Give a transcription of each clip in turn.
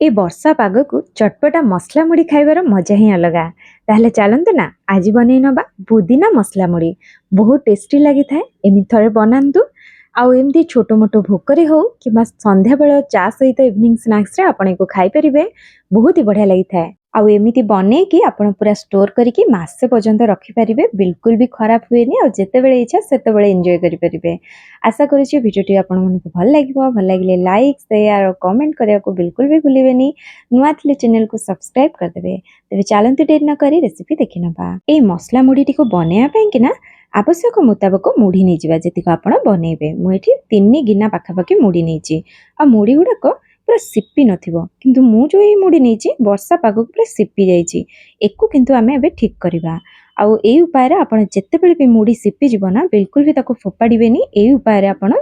ए वर्षा पागକୁ चटपटा मसला मुड़ी खाइबार मजा ही अलगा। ताहले चलंतु ना आज बनै नबा पुदीना मसला मुड़ी। बहुत टेस्टी लगी थाए। एमि थरे बनांतु। आउ एमती छोटो मोटो भोकरे हो कि संध्या बेला चा सहित इवनिंग स्नैक्स रे आपण को खाई परिबे। बहुत ही बढ़िया लगी थाए। आउ एमिति बनै कि आपण पूरा स्टोर करिकि मासे पर्यंत रखि परिबे। बिल्कुल भी खराब हुएनी। आउ जेते बेले इच्छा सेते बेले एन्जॉय करि परिबे। आशा करूछि भिडियोटी आपण मानकु भल लागिबो। भल लागिले लाइक शेयर और कमेंट करिया को बिल्कुल भी भूलिबेनी। नुआ थिले चैनल को सब्सक्राइब कर देबे। तेबे चलंतु डेर न करी रेसिपी देखि नबा। ए मसला मुढ़ीटी को बनाया पई कि ना आवश्यक मुताबिक मुढ़ी नहीं जिबा जेतिक आपण बनेबे। मु एठी 3 गिना पाखापाखि मुढ़ी नेछि। आ मुढ़ी गुडाक पूरा सिपी नथिबो किंतु मु जो ए मुढ़ी नेछि वर्षा पागक पूरा सिपी जाइछि। एकु किंतु आमे एबे ठीक करिबा। आउ ए उपाय रे आपण जेते बेले भी मुढ़ी सिपी जिवो ना बिल्कुल भी ताको फोपाडिबेनी। ए उपाय रे आपण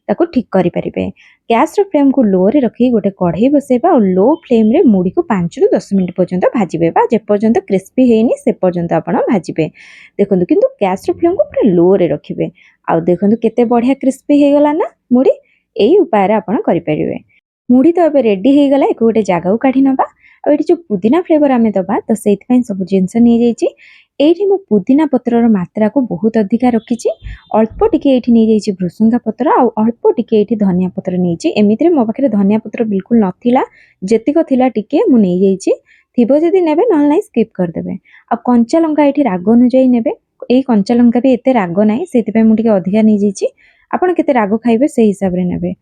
ताको ठीक करि परिबे। गैस रो फ्लेम को लो रे रखी गोटे कढ़ई बसेबा और लो फ्लेम रे मुढ़ी को 5 रु 10 मिनिट पर्यंत भाजिबे बा जे पर्यंत क्रिस्पी हेनी से पर्यंत आपण भाजिबे। देखंतु किंतु गैस रो फ्लेम को पूरा लो रे रखिबे। आउ देखंतु केते बढ़िया क्रिस्पी हे गला ना मुढ़ी। एई उपाय रे आपण करि परिबे। मुढ़ी तो अब रेडी हे गला। एक गोटे जगह को काढी नबा। आ एठी जो पुदीना फ्लेवर आमे दबा तो सेति पई सब जिंस नै जाईची। एठी मो पुदीना पत्रर मात्रा को बहुत अधिका रखिची। अल्प टिके एठी नै जाईची भृसुंगा पत्र आ अल्प टिके एठी धनिया पत्र नैची। एमितिरे मो पाखरे धनिया पत्र बिल्कुल नथिला। जेतिक थिला टिके मु नै जाईची। थिबो जदी नेबे नहल नै स्किप कर देबे। आ कंचा लंका एठी राग अनुଯାयी नेबे। एई कंचा लंका भी एते राग नै सेति पई मु टिके अधिका नै जाईची। आपण केते राग खाइबे सेही हिसाब रे नेबे।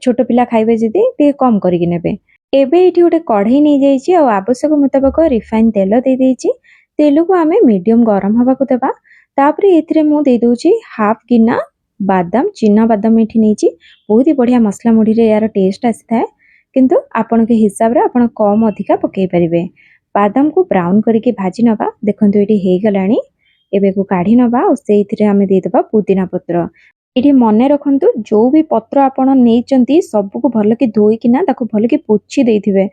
छोट पिला खाइबे जदी टिके कम करिकि नेबे। एबे एठी गोटे कढ़ई नै जाईची आ आवश्यक मुताबिक रिफाइन तेल दे देईची। तेल को आमे मीडियम गरम हवा को देबा। तापरे एथिरे मु दे दोची हाफ गिना बादाम चिना बादाम एठी नेची। बहुत ही बढ़िया मसला मुढ़ी रे यार टेस्ट आसी थाए। किंतु आपण के हिसाब रे आपण कम अधिका पकेई परिबे। बादाम को ब्राउन करके भाजी नबा। देखंतु एठी हे गलानी। एबे को काढी नबा और सेथिरे आमे दे देबा पुदीना पत्र। एठी मने रखंतु जो भी पत्र आपण नेचंती सब को भल के धोई किना ताको भल के पोछि देइथिबे।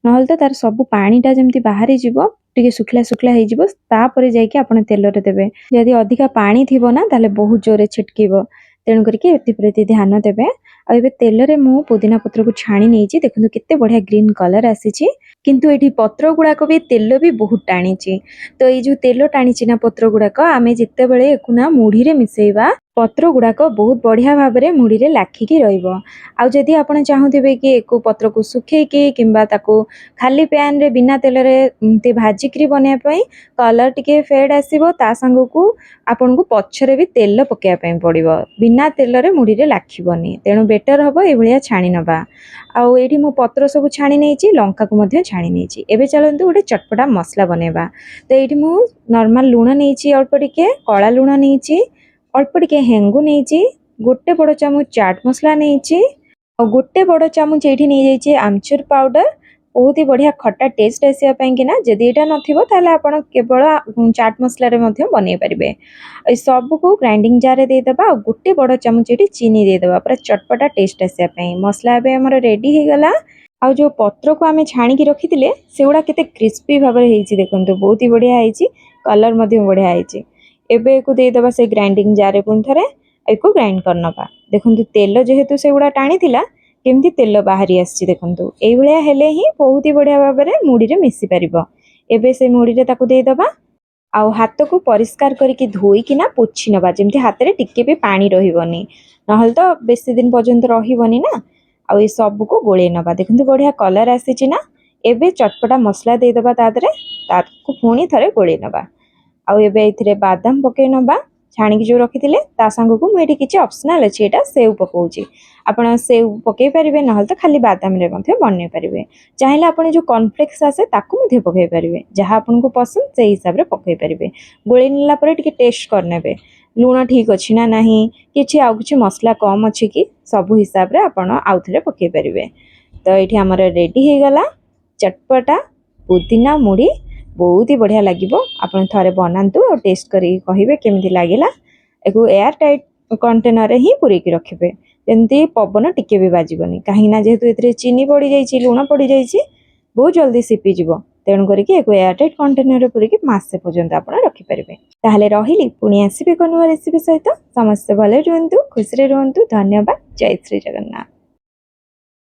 नहल त तार सब पानीटा जेमती बाहरी जिवो टिके सुखला सुखला हे जिवो तापरे जाई के आपण तेल रे देबे। यदि अधिका पानी थिबो ना ताले बहुत जोरे छिटकीबो। तेणु करके एति प्रति ध्यान देबे। आ एबे तेल रे मु पुदीना पत्र को छाणी नेछि। देखंतु केते बढ़िया ग्रीन कलर आसीछि। किंतु एठी पत्र गुडा को भी तेल भी बहुत टाणीछि। तो ए जो तेल टाणीछि ना पत्र गुडा को आमे जेते बेले एकुना मुढ़ी रे मिसेइबा पत्र गुड़ाक बहुत बढ़िया भाव में मुढ़ी रे लाखिकी रहिबो। आउ जदि आपण चाहुथिबे कि एको पत्र को सुखेकी किंबा ताको खाली पैन रे बिना तेल रे ते भाजिकरी बनिया पई कलर टिके फेड आसीबो ता संग को आपण को पछरे भी तेल पकेया पई पड़िबो। बिना तेल रे मुढ़ी रे लाखिबोनी। तेणु बेटर हबो ए भलिया छाणी नबा। आउ एठी मो पत्र सब छाणी नेछि लंका को मध्ये छाणी नेछि। एबे चलंतु गोटे चटपटा मसला बनेबा। तो एठी मु नॉर्मल लूण नेछि अल्प टिके काला लूण नेछि अल्प टिके हेंगु नेछि गोटे बड़ चामच चाट मसला नेछि और गोटे बड़ चामच एठी नै जाइछि आमचूर पाउडर। बहुत ही बढ़िया खट्टा टेस्ट आसिया पई कि ना जदि एटा नथिबो ताले आपण केवल चाट मसला रे मध्ये बनै परिबे। ए सब को ग्राइंडिंग जार रे दे देबा और गोटे बड़ चामच एठी चीनी दे देबा पूरा चटपटा टेस्ट आसिया पई। मसला बे हमर रेडी हे गला। आ जो पत्र को आमे छाणी की रखिथिले सेउडा केते क्रिस्पी भाबरे हेछि। देखंतु बहुत ही बढ़िया हेछि। कलर मध्ये बढ़िया हेछि। एबे को दे देबा से ग्राइंडिंग जार रे पुन थरे एको ग्राइंड करनबा। देखंतु तेल जेहेतु सेउडा टाणी थिला केमती तेल बाहरी आछि। देखंतु एई भलिया हेले ही बहुत ही बढ़िया भाबरे मुढ़ी रे मिसी परिबो। एबे से मुढ़ी रे ताको दे देबा आउ हाथ को परिष्कार करके धोई किना पोछि नबा जेमती हाथ रे टिके भी पानी रहिबोनी। नहल तो बेसी दिन पर्यंत रहिबोनी ना। आउ ए सब को गोळे नबा। देखंतु बढ़िया कलर आसीछि ना। एबे चटपटा मसला दे देबा तादरे ताको पुणी थरे गोळे नबा। आउ एबे एथिरे बादाम पके नबा छाणी की जो रखिथिले ता संग को मेठी किछि ऑप्शनल अछि। एटा सेव पकोउछि। आपण सेव पके परिबे नहल त खाली बादाम रे मध्ये बन्ने परिबे। चाहेला आपण जो कॉर्नफ्लेक्स आसे ताको मध्ये पके परिबे। जहा आपण को पसंद से हिसाब रे पके परिबे। गोळी निला परे टिके टेस्ट करनेबे लूण ठीक अछि ना नाही किछि आउ किछि मसला कम अछि कि सब हिसाब रे आपण आउथरे पके परिबे। तो एठी हमर रेडी हे गला चटपटा पुदीना मुढ़ी। बहुत ही बढ़िया लागिबो। आपण थरे बनांतु और टेस्ट करी कहिबे केमिति लागिला। एको एयर टाइट कंटेनर रे ही पुरी की रखिबे जेंति पवन टिके भी बाजिबनी। काहे ना जेहेतु एतरे चीनी पड़ी जाईछि लूण पड़ी जाईछि बहुत जल्दी सिपी जिवो। तेणु करिके एको एयर टाइट कंटेनर रे पुरी की मासे पर्यंत आपण रखि परिबे। ताहले रहिली पुनी आसीबे कोन रेसिपी सहित। समस्त भले रहंतु खुशी रे रहंतु। धन्यवाद। जय श्री जगन्नाथ।